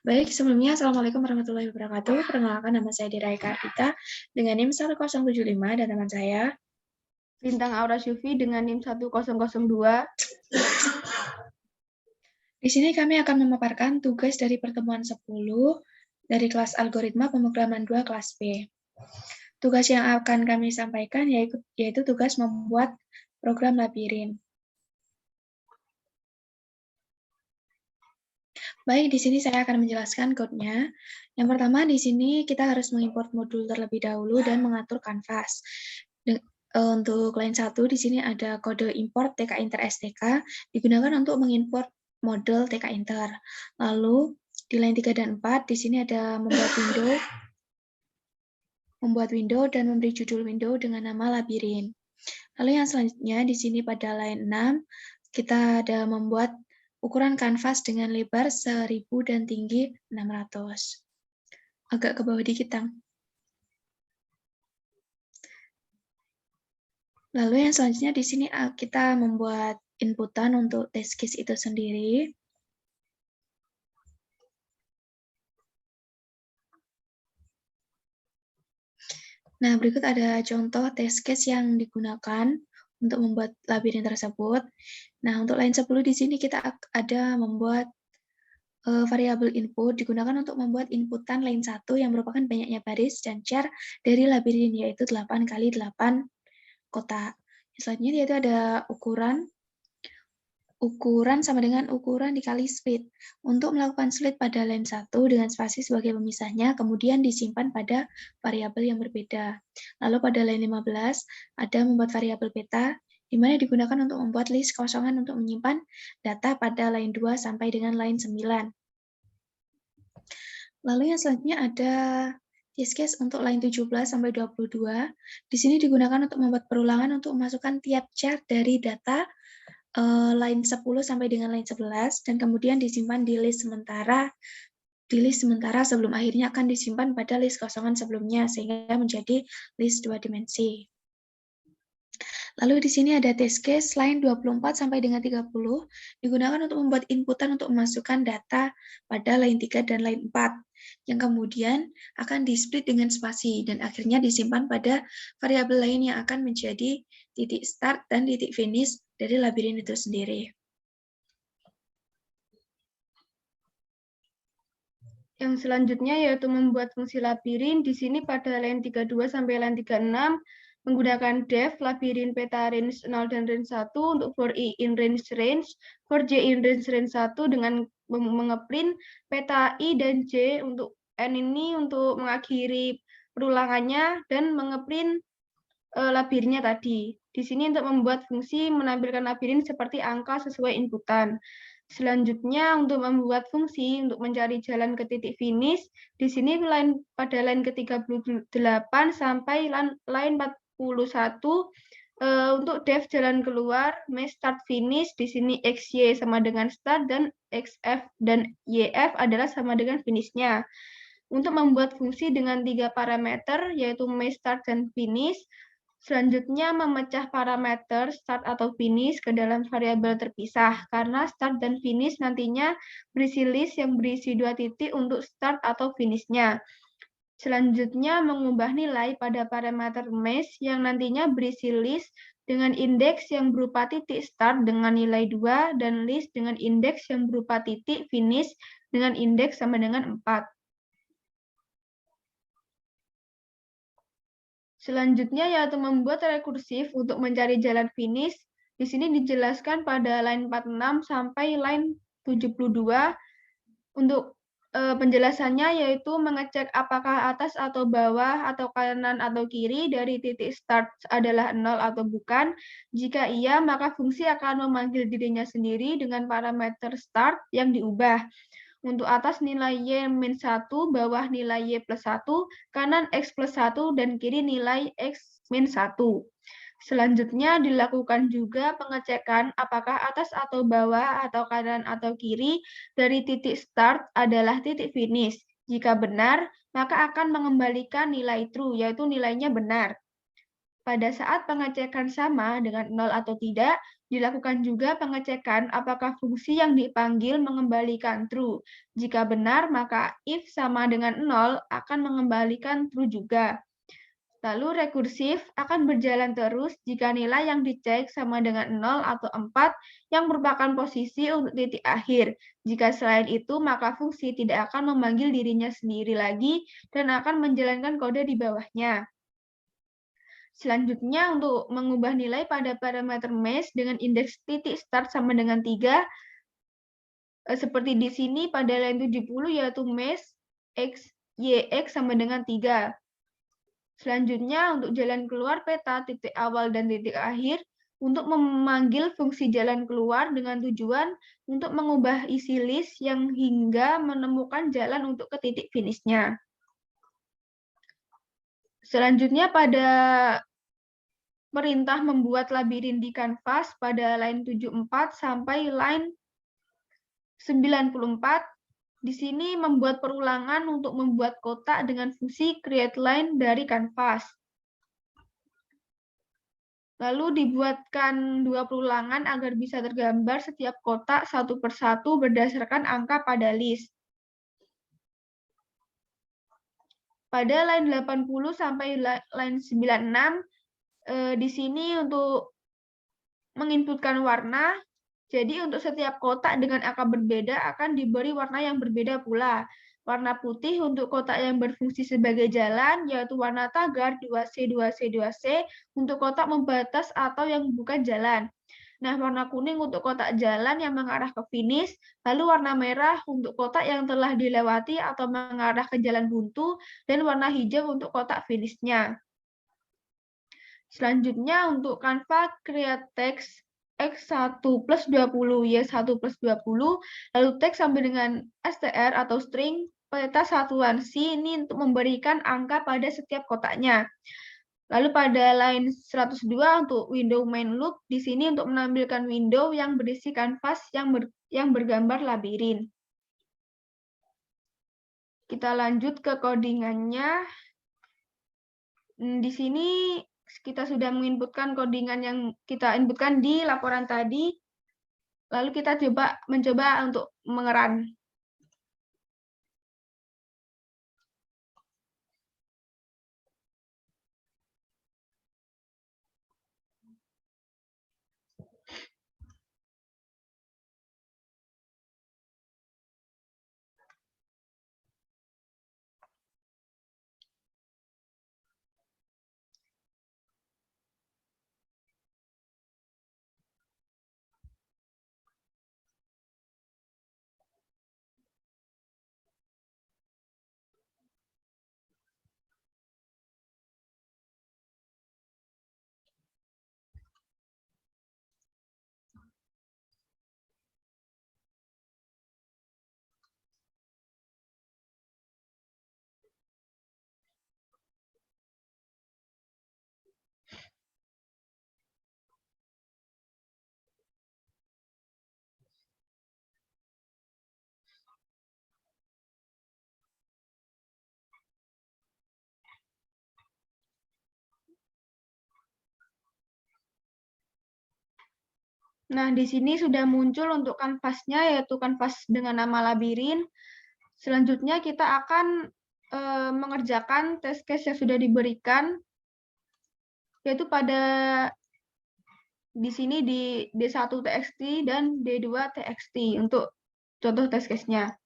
Baik, sebelumnya Assalamualaikum warahmatullahi wabarakatuh. Perkenalkan, nama saya Dira Eka Ardita dengan NIM 1075 dan teman saya Bintang Aura Syufi dengan NIM 1002. Di sini kami akan memaparkan tugas dari pertemuan 10 dari kelas Algoritma Pemrograman 2 kelas B. Tugas yang akan kami sampaikan yaitu tugas membuat program labirin. Baik, di sini saya akan menjelaskan code-nya. Yang pertama, di sini kita harus mengimport modul terlebih dahulu dan mengatur kanvas. Untuk line 1, di sini ada kode import tkinter stk, digunakan untuk mengimport model tkinter. Lalu, di line 3 dan 4, di sini ada membuat window dan memberi judul window dengan nama labirin. Lalu yang selanjutnya, di sini pada line 6, kita ada membuat ukuran kanvas dengan lebar 1000 dan tinggi 600. Agak ke bawah dikit, Tang. Lalu yang selanjutnya di sini kita membuat inputan untuk test case itu sendiri. Nah, berikut ada contoh test case yang digunakan untuk membuat labirin tersebut. Nah, untuk line 10 di sini kita ada membuat variabel input digunakan untuk membuat inputan line 1 yang merupakan banyaknya baris dan char dari labirin, yaitu 8 kali 8 kotak. Selanjutnya yaitu ada ukuran sama dengan ukuran dikali split. Untuk melakukan split pada line 1 dengan spasi sebagai pemisahnya, kemudian disimpan pada variabel yang berbeda. Lalu pada line 15, ada membuat variabel beta, di mana digunakan untuk membuat list kosongan untuk menyimpan data pada line 2 sampai dengan line 9. Lalu yang selanjutnya ada test case untuk line 17 sampai 22. Di sini digunakan untuk membuat perulangan untuk memasukkan tiap char dari data line 10 sampai dengan line 11 dan kemudian disimpan di list sementara sebelum akhirnya akan disimpan pada list kosongan sebelumnya sehingga menjadi list 2 dimensi. Lalu di sini ada test case line 24 sampai dengan 30 digunakan untuk membuat inputan untuk memasukkan data pada line 3 dan line 4 yang kemudian akan di-split dengan spasi dan akhirnya disimpan pada variabel lain yang akan menjadi titik start dan titik finish dari labirin itu sendiri. Yang selanjutnya yaitu membuat fungsi labirin. Di sini pada line 32 sampai line 36 menggunakan def labirin peta range 0 dan range 1 untuk for i in range, for j in range 1 dengan mengeprint peta i dan j untuk n ini untuk mengakhiri perulangannya dan mengeprint labirinnya tadi. Di sini untuk membuat fungsi menampilkan labirin seperti angka sesuai inputan. Selanjutnya untuk membuat fungsi untuk mencari jalan ke titik finish, di sini pada line ke-38 sampai line 41 untuk def jalan keluar, mes start finish, di sini xy sama dengan start dan xf dan yf adalah sama dengan finishnya. Untuk membuat fungsi dengan 3 parameter yaitu mes start dan finish, selanjutnya memecah parameter start atau finish ke dalam variabel terpisah, karena start dan finish nantinya berisi list yang berisi 2 titik untuk start atau finishnya. Selanjutnya mengubah nilai pada parameter mes yang nantinya berisi list dengan indeks yang berupa titik start dengan nilai 2 dan list dengan indeks yang berupa titik finish dengan indeks sama dengan 4. Selanjutnya yaitu membuat rekursif untuk mencari jalan finish. Di sini dijelaskan pada line 46 sampai line 72. Untuk penjelasannya yaitu mengecek apakah atas atau bawah atau kanan atau kiri dari titik start adalah 0 atau bukan. Jika iya, maka fungsi akan memanggil dirinya sendiri dengan parameter start yang diubah. Untuk atas nilai Y-1, bawah nilai Y plus 1, kanan X plus 1, dan kiri nilai X min 1. Selanjutnya dilakukan juga pengecekan apakah atas atau bawah atau kanan atau kiri dari titik start adalah titik finish. Jika benar, maka akan mengembalikan nilai true, yaitu nilainya benar. Pada saat pengecekan sama dengan 0 atau tidak, dilakukan juga pengecekan apakah fungsi yang dipanggil mengembalikan true. Jika benar, maka if sama dengan 0 akan mengembalikan true juga. Lalu rekursif akan berjalan terus jika nilai yang dicek sama dengan 0 atau 4 yang merupakan posisi untuk titik akhir. Jika selain itu, maka fungsi tidak akan memanggil dirinya sendiri lagi dan akan menjalankan kode di bawahnya. Selanjutnya, untuk mengubah nilai pada parameter mesh dengan indeks titik start sama dengan 3, seperti di sini pada line 70 yaitu mesh x, yx sama dengan 3. Selanjutnya, untuk jalan keluar peta titik awal dan titik akhir, untuk memanggil fungsi jalan keluar dengan tujuan untuk mengubah isi list yang hingga menemukan jalan untuk ke titik finishnya. Selanjutnya, pada perintah membuat labirin di kanvas pada line 74 sampai line 94, di sini membuat perulangan untuk membuat kotak dengan fungsi create line dari kanvas. Lalu dibuatkan 2 perulangan agar bisa tergambar setiap kotak satu persatu berdasarkan angka pada list. Pada line 80 sampai line 96, di sini untuk menginputkan warna, jadi untuk setiap kotak dengan angka berbeda akan diberi warna yang berbeda pula. Warna putih untuk kotak yang berfungsi sebagai jalan, yaitu warna tagar 2C, 2C, 2C, untuk kotak membatas atau yang bukan jalan. Nah, warna kuning untuk kotak jalan yang mengarah ke finish, lalu warna merah untuk kotak yang telah dilewati atau mengarah ke jalan buntu, dan warna hijau untuk kotak finishnya. Selanjutnya untuk Canva create text X1 plus 20, Y1 plus 20, lalu teks sampai dengan str atau string, peta satuan C ini untuk memberikan angka pada setiap kotaknya. Lalu pada line 102 untuk window main loop, di sini untuk menampilkan window yang berisi kanvas yang bergambar labirin. Kita lanjut ke codingannya. Di sini kita sudah menginputkan codingan yang kita inputkan di laporan tadi, lalu kita mencoba untuk mengerun. Nah, di sini sudah muncul untuk kanvasnya, yaitu kanvas dengan nama labirin. Selanjutnya kita akan mengerjakan test case yang sudah diberikan, yaitu pada di sini di D1 TXT dan D2 TXT untuk contoh test case-nya.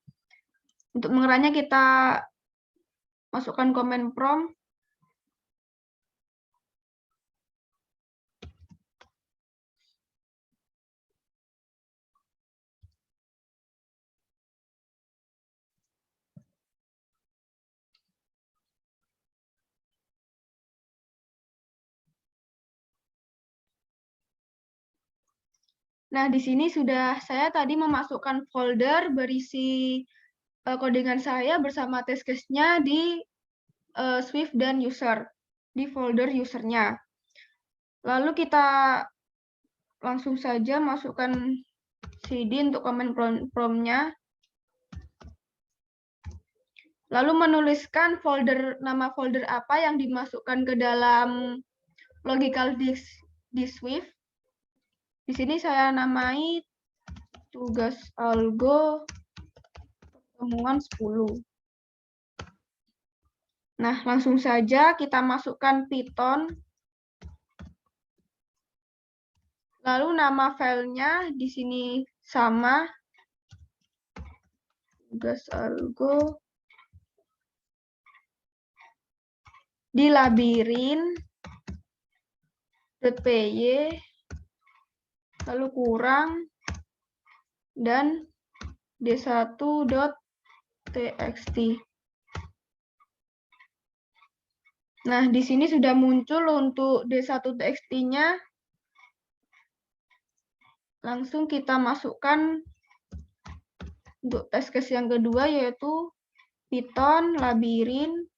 Untuk mengeranya kita masukkan command prompt. Nah, di sini sudah saya tadi memasukkan folder berisi codingan saya bersama test case-nya di Swift dan user, di folder usernya. Lalu kita langsung saja masukkan cd untuk command prompt-nya. Lalu menuliskan nama folder apa yang dimasukkan ke dalam logical Swift. Di sini saya namai tugas algo pertemuan 10. Nah, langsung saja kita masukkan Python. Lalu nama filenya di sini sama, tugas algo di labirin.py, lalu kurang, dan d1.txt. Nah, di sini sudah muncul untuk d1.txt-nya. Langsung kita masukkan untuk test case yang kedua, yaitu Python labirin.py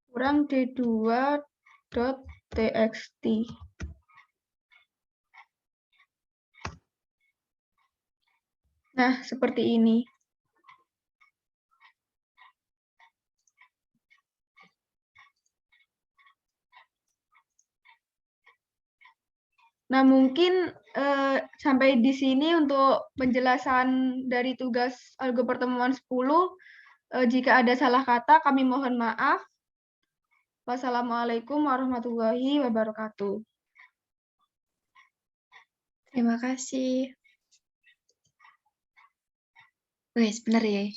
kurang d2.txt. Nah, seperti ini. Nah, mungkin sampai di sini untuk penjelasan dari tugas algo pertemuan 10. Jika ada salah kata, kami mohon maaf. Wassalamualaikum warahmatullahi wabarakatuh. Terima kasih. Wes, benar ya.